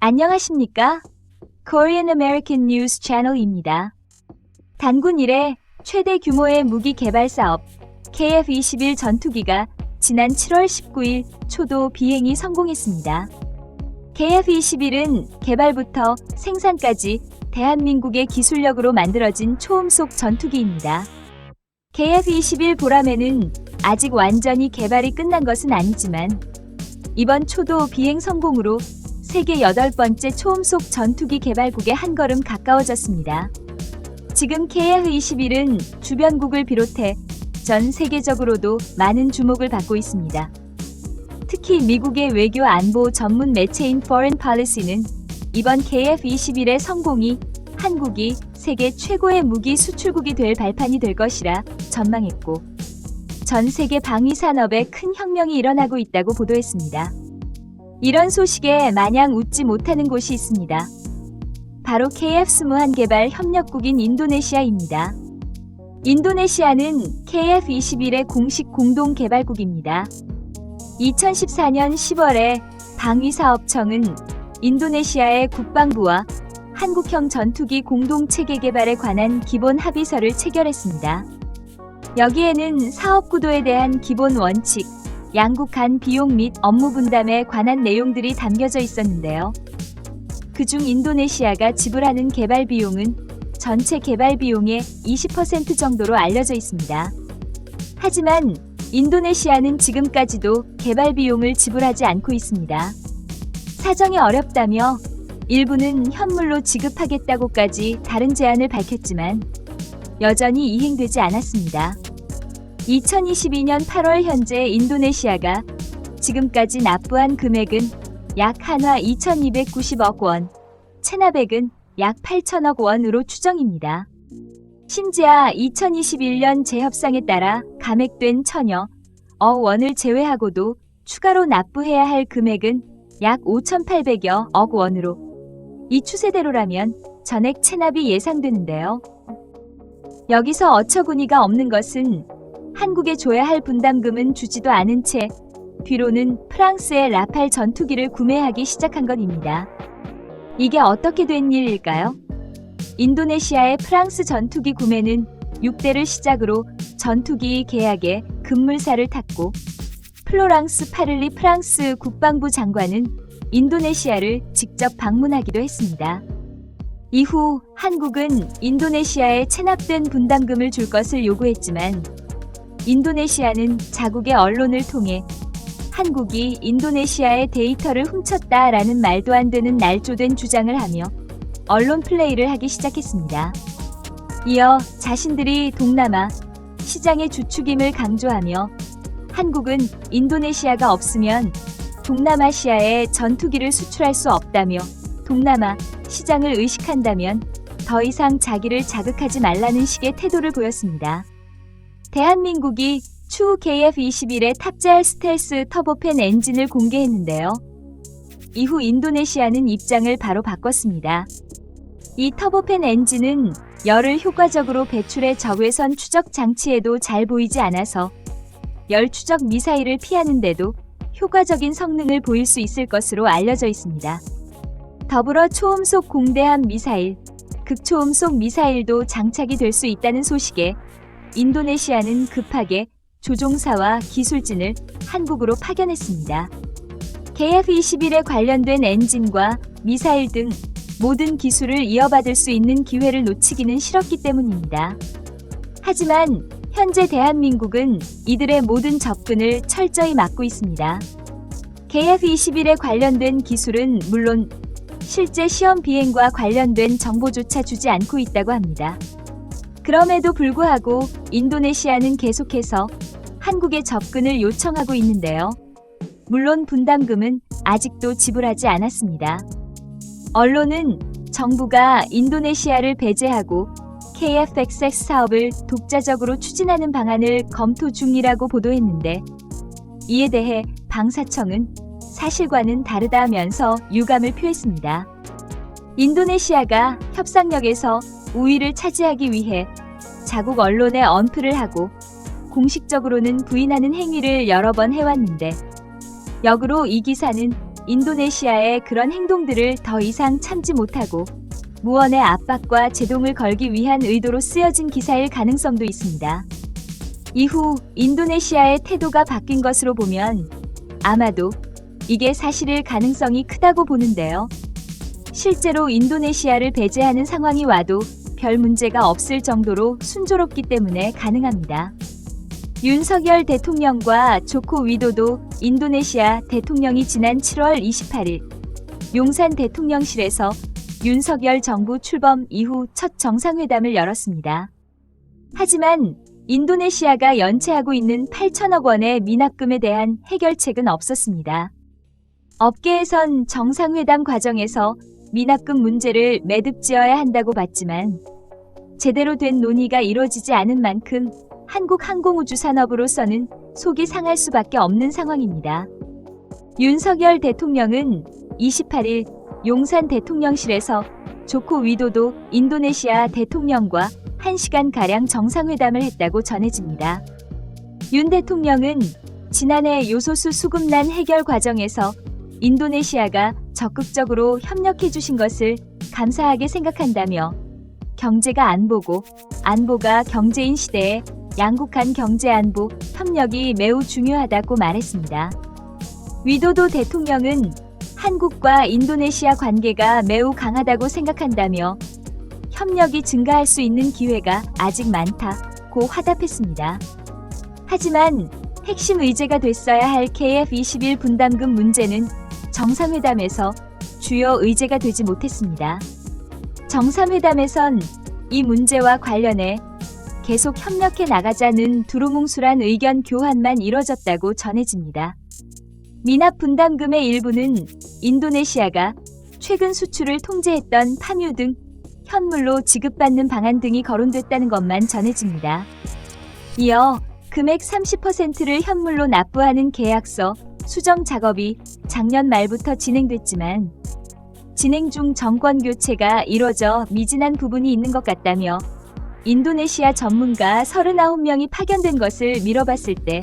안녕하십니까? Korean American News 채널입니다. 단군 이래 최대 규모의 무기 개발 사업 KF-21 전투기가 지난 7월 19일 초도 비행이 성공했습니다. KF-21은 개발부터 생산까지 대한민국의 기술력으로 만들어진 초음속 전투기입니다. KF-21 보람에는 아직 완전히 개발이 끝난 것은 아니지만 이번 초도 비행 성공으로 세계 8번째 초음속 전투기 개발국에 한 걸음 가까워졌습니다. 지금 KF-21은 주변국을 비롯해 전 세계적으로도 많은 주목을 받고 있습니다. 특히 미국의 외교 안보 전문 매체인 Foreign Policy는 이번 KF-21의 성공이 한국이 세계 최고의 무기 수출국이 될 발판이 될 것이라 전망했고, 전 세계 방위 산업에 큰 혁명이 일어나고 있다고 보도했습니다. 이런 소식에 마냥 웃지 못하는 곳이 있습니다. 바로 KF-21 개발 협력국인 인도네시아입니다. 인도네시아는 KF-21의 공식 공동 개발국입니다. 2014년 10월에 방위사업청은 인도네시아의 국방부와 한국형 전투기 공동 체계 개발에 관한 기본 합의서를 체결했습니다. 여기에는 사업 구도에 대한 기본 원칙, 양국 간 비용 및 업무 분담에 관한 내용들이 담겨져 있었는데요. 그중 인도네시아가 지불하는 개발 비용은 전체 개발 비용의 20% 정도로 알려져 있습니다. 하지만 인도네시아는 지금까지도 개발 비용을 지불하지 않고 있습니다. 사정이 어렵다며 일부는 현물로 지급하겠다고까지 다른 제안을 밝혔지만 여전히 이행되지 않았습니다. 2022년 8월 현재 인도네시아가 지금까지 납부한 금액은 약 한화 2,290억 원, 체납액은 약 8천억 원으로 추정입니다. 심지어 2021년 재협상에 따라 감액된 1,000여 억 원을 제외하고도 추가로 납부해야 할 금액은 약 5,800여 억 원으로 이 추세대로라면 전액 체납이 예상되는데요. 여기서 어처구니가 없는 것은 한국에 줘야 할 분담금은 주지도 않은 채 뒤로는 프랑스의 라팔 전투기를 구매하기 시작한 것입니다. 이게 어떻게 된 일일까요? 인도네시아의 프랑스 전투기 구매는 6대를 시작으로 전투기 계약에 급물살을 탔고, 플로랑스 파를리 프랑스 국방부 장관은 인도네시아를 직접 방문하기도 했습니다. 이후 한국은 인도네시아에 체납된 분담금을 줄 것을 요구했지만 인도네시아는 자국의 언론을 통해 한국이 인도네시아의 데이터를 훔쳤다라는 말도 안 되는 날조된 주장을 하며 언론 플레이를 하기 시작했습니다. 이어 자신들이 동남아 시장의 주축임을 강조하며 한국은 인도네시아가 없으면 동남아시아에 전투기를 수출할 수 없다며 동남아 시장을 의식한다면 더 이상 자기를 자극하지 말라는 식의 태도를 보였습니다. 대한민국이 추후 KF-21에 탑재할 스텔스 터보팬 엔진을 공개했는데요. 이후 인도네시아는 입장을 바로 바꿨습니다. 이 터보팬 엔진은 열을 효과적으로 배출해 적외선 추적 장치에도 잘 보이지 않아서 열 추적 미사일을 피하는 데도 효과적인 성능을 보일 수 있을 것으로 알려져 있습니다. 더불어 초음속 공대함 미사일, 극초음속 미사일도 장착이 될 수 있다는 소식에 인도네시아는 급하게 조종사와 기술진을 한국으로 파견했습니다. KF-21에 관련된 엔진과 미사일 등 모든 기술을 이어받을 수 있는 기회를 놓치기는 싫었기 때문입니다. 하지만 현재 대한민국은 이들의 모든 접근을 철저히 막고 있습니다. KF-21에 관련된 기술은 물론 실제 시험 비행과 관련된 정보조차 주지 않고 있다고 합니다. 그럼에도 불구하고 인도네시아는 계속해서 한국의 접근을 요청하고 있는데요. 물론 분담금은 아직도 지불하지 않았습니다. 언론은 정부가 인도네시아를 배제하고 KF-XX 사업을 독자적으로 추진하는 방안을 검토 중이라고 보도했는데, 이에 대해 방사청은 사실과는 다르다면서 유감을 표했습니다. 인도네시아가 협상력에서 우위를 차지하기 위해 자국 언론에 언플을 하고 공식적으로는 부인하는 행위를 여러 번 해왔는데, 역으로 이 기사는 인도네시아의 그런 행동들을 더 이상 참지 못하고 무언의 압박과 제동을 걸기 위한 의도로 쓰여진 기사일 가능성도 있습니다. 이후 인도네시아의 태도가 바뀐 것으로 보면 아마도 이게 사실일 가능성이 크다고 보는데요. 실제로 인도네시아를 배제하는 상황이 와도 별 문제가 없을 정도로 순조롭기 때문에 가능합니다. 윤석열 대통령과 조코 위도도 인도네시아 대통령이 지난 7월 28일 용산 대통령실에서 윤석열 정부 출범 이후 첫 정상회담을 열었습니다. 하지만 인도네시아가 연체하고 있는 8천억 원의 미납금에 대한 해결책은 없었습니다. 업계에선 정상회담 과정에서 미납금 문제를 매듭지어야 한다고 봤지만 제대로 된 논의가 이루어지지 않은 만큼 한국 항공우주 산업으로서는 속이 상할 수밖에 없는 상황입니다. 윤석열 대통령은 28일 용산 대통령실에서 조코 위도도 인도네시아 대통령과 1시간가량 정상회담을 했다고 전해집니다. 윤 대통령은 지난해 요소수 수급난 해결 과정에서 인도네시아가 적극적으로 협력해 주신 것을 감사하게 생각한다며 경제가 안보고 안보가 경제인 시대에 양국 간 경제안보 협력이 매우 중요하다고 말했습니다. 위도도 대통령은 한국과 인도네시아 관계가 매우 강하다고 생각한다며 협력이 증가할 수 있는 기회가 아직 많다고 화답했습니다. 하지만 핵심 의제가 됐어야 할 KF-21 분담금 문제는 정상회담에서 주요 의제가 되지 못했습니다. 정상회담에선 이 문제와 관련해 계속 협력해 나가자는 두루뭉술한 의견 교환만 이뤄졌다고 전해집니다. 미납 분담금의 일부는 인도네시아가 최근 수출을 통제했던 파묘 등 현물로 지급받는 방안 등이 거론됐다는 것만 전해집니다. 이어 금액 30%를 현물로 납부하는 계약서 수정 작업이 작년 말부터 진행됐지만 진행 중 정권 교체가 이뤄져 미진한 부분이 있는 것 같다며 인도네시아 전문가 39명이 파견된 것을 미뤄봤을 때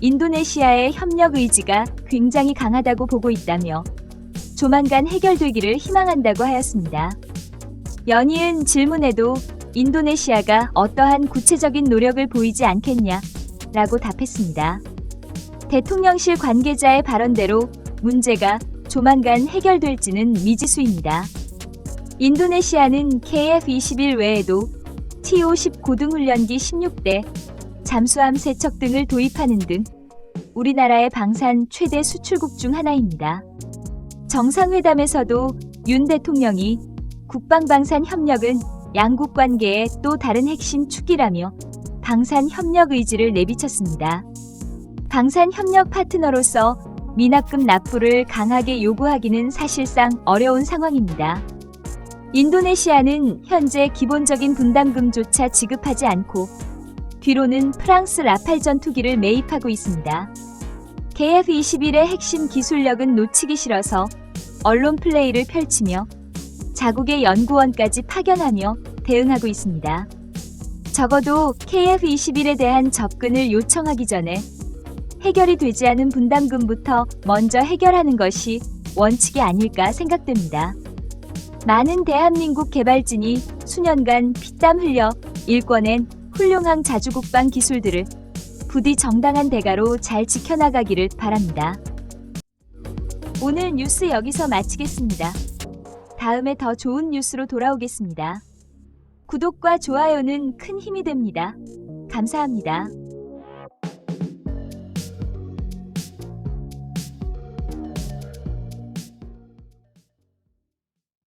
인도네시아의 협력 의지가 굉장히 강하다고 보고 있다며 조만간 해결되기를 희망한다고 하였습니다. 연이은 질문에도 인도네시아가 어떠한 구체적인 노력을 보이지 않겠냐라고 답했습니다. 대통령실 관계자의 발언대로 문제가 조만간 해결될지는 미지수입니다. 인도네시아는 KF-21 외에도 TO-10 고등훈련기 16대, 잠수함 세척 등을 도입하는 등 우리나라의 방산 최대 수출국 중 하나입니다. 정상회담에서도 윤 대통령이 국방방산 협력은 양국 관계의 또 다른 핵심 축이라며 방산 협력 의지를 내비쳤습니다. 방산 협력 파트너로서 미납금 납부를 강하게 요구하기는 사실상 어려운 상황입니다. 인도네시아는 현재 기본적인 분담금조차 지급하지 않고 뒤로는 프랑스 라팔 전투기를 매입하고 있습니다. KF-21의 핵심 기술력은 놓치기 싫어서 언론 플레이를 펼치며 자국의 연구원까지 파견하며 대응하고 있습니다. 적어도 KF-21에 대한 접근을 요청하기 전에 해결이 되지 않은 분담금부터 먼저 해결하는 것이 원칙이 아닐까 생각됩니다. 많은 대한민국 개발진이 수년간 피땀 흘려 일궈낸 훌륭한 자주국방 기술들을 부디 정당한 대가로 잘 지켜나가기를 바랍니다. 오늘 뉴스 여기서 마치겠습니다. 다음에 더 좋은 뉴스로 돌아오겠습니다. 구독과 좋아요는 큰 힘이 됩니다. 감사합니다.